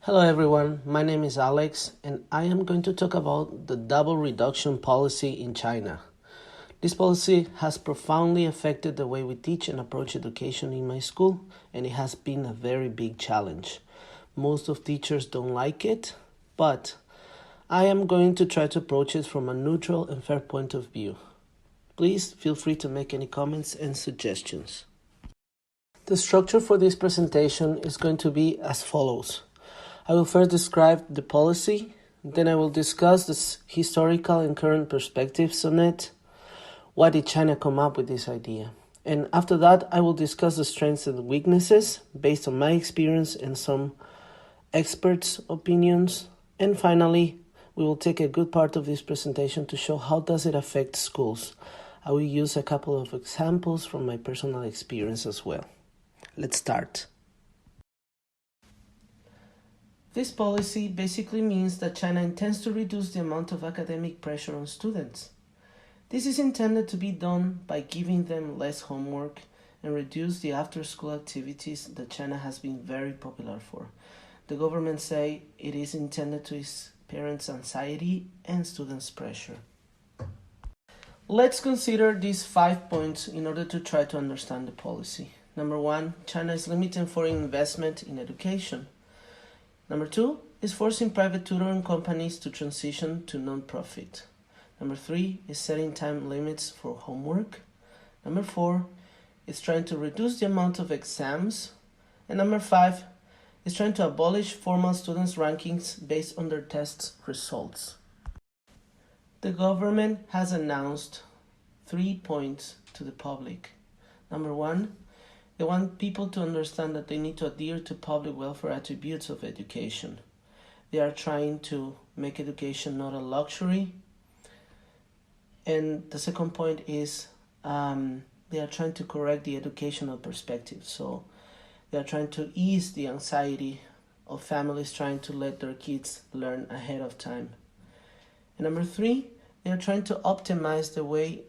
Hello everyone, my name is Alex and I am going to talk about the double reduction policy in China. This policy has profoundly affected the way we teach and approach education in my school, and it has been a very big challenge. Most of teachers don't like it, but I am going to try to approach it from a neutral and fair point of view. Please feel free to make any comments and suggestions. The structure for this presentation is going to be as follows. I will first describe the policy, then I will discuss the historical and current perspectives on it. Why did China come up with this idea? And after that, I will discuss the strengths and weaknesses based on my experience and some experts' opinions. And finally, we will take a good part of this presentation to show how does it affect schools. I will use a couple of examples from my personal experience as well. Let's start. This policy basically means that China intends to reduce the amount of academic pressure on students. This is intended to be done by giving them less homework and reduce the after-school activities that China has been very popular for. The government say it is intended to ease parents' anxiety and students' pressure. Let's consider these 5 points in order to try to understand the policy. Number 1, China is limiting foreign investment in education. Number 2 is forcing private tutoring companies to transition to non-profit. Number 3 is setting time limits for homework. Number 4 is trying to reduce the amount of exams. And number 5 is trying to abolish formal students' rankings based on their test results. The government has announced 3 points to the public. Number 1, they want people to understand that they need to adhere to public welfare attributes of education. They are trying to make education not a luxury. And the second point is they are trying to correct the educational perspective. So they are trying to ease the anxiety of families trying to let their kids learn ahead of time. And number 3, they are trying to optimize the way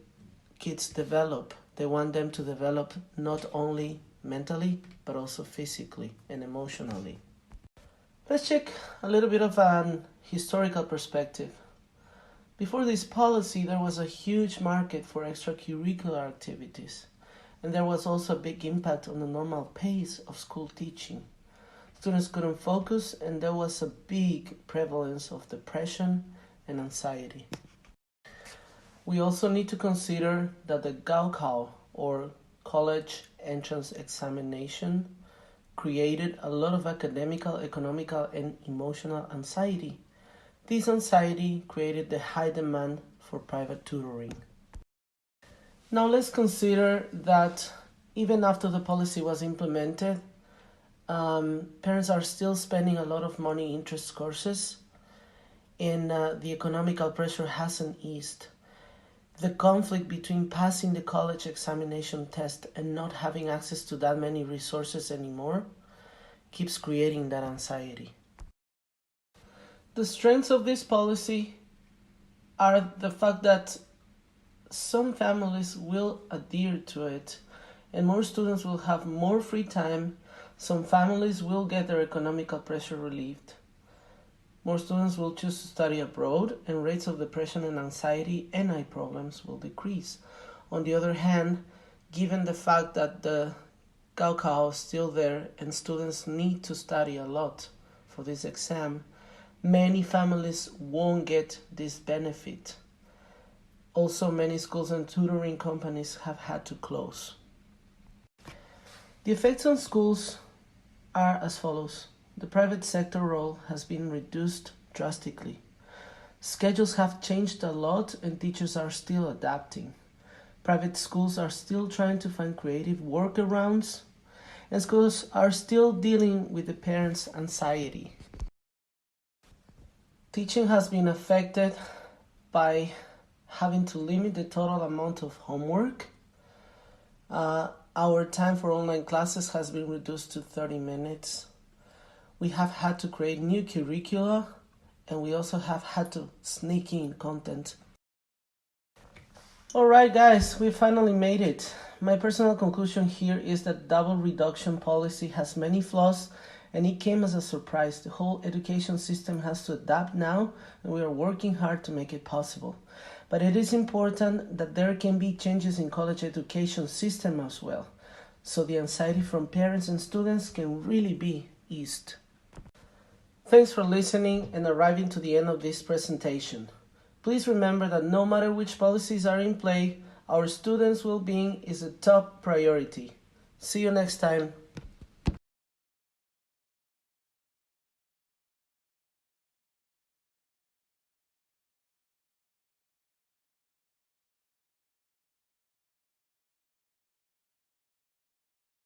kids develop. They want them to develop not only mentally, but also physically and emotionally. Let's check a little bit of an historical perspective. Before this policy, there was a huge market for extracurricular activities, and there was also a big impact on the normal pace of school teaching. Students couldn't focus, and there was a big prevalence of depression and anxiety. We also need to consider that the Gaokao, or college entrance examination, created a lot of academical, economical, and emotional anxiety. This anxiety created the high demand for private tutoring. Now let's consider that even after the policy was implemented, parents are still spending a lot of money in interest courses, and the economical pressure hasn't eased. The conflict between passing the college examination test and not having access to that many resources anymore keeps creating that anxiety. The strengths of this policy are the fact that some families will adhere to it and more students will have more free time. Some families will get their economical pressure relieved. More students will choose to study abroad, and rates of depression and anxiety and eye problems will decrease. On the other hand, given the fact that the Gaokao is still there and students need to study a lot for this exam, many families won't get this benefit. Also, many schools and tutoring companies have had to close. The effects on schools are as follows. The private sector role has been reduced drastically. Schedules have changed a lot and teachers are still adapting. Private schools are still trying to find creative workarounds, and schools are still dealing with the parents' anxiety. Teaching has been affected by having to limit the total amount of homework. Our time for online classes has been reduced to 30 minutes. We have had to create new curricula, and we also have had to sneak in content. Alright guys, we finally made it. My personal conclusion here is that double reduction policy has many flaws and it came as a surprise. The whole education system has to adapt now, and we are working hard to make it possible. But it is important that there can be changes in college education system as well, so the anxiety from parents and students can really be eased. Thanks for listening and arriving to the end of this presentation. Please remember that no matter which policies are in play, our students' well-being is a top priority. See you next time.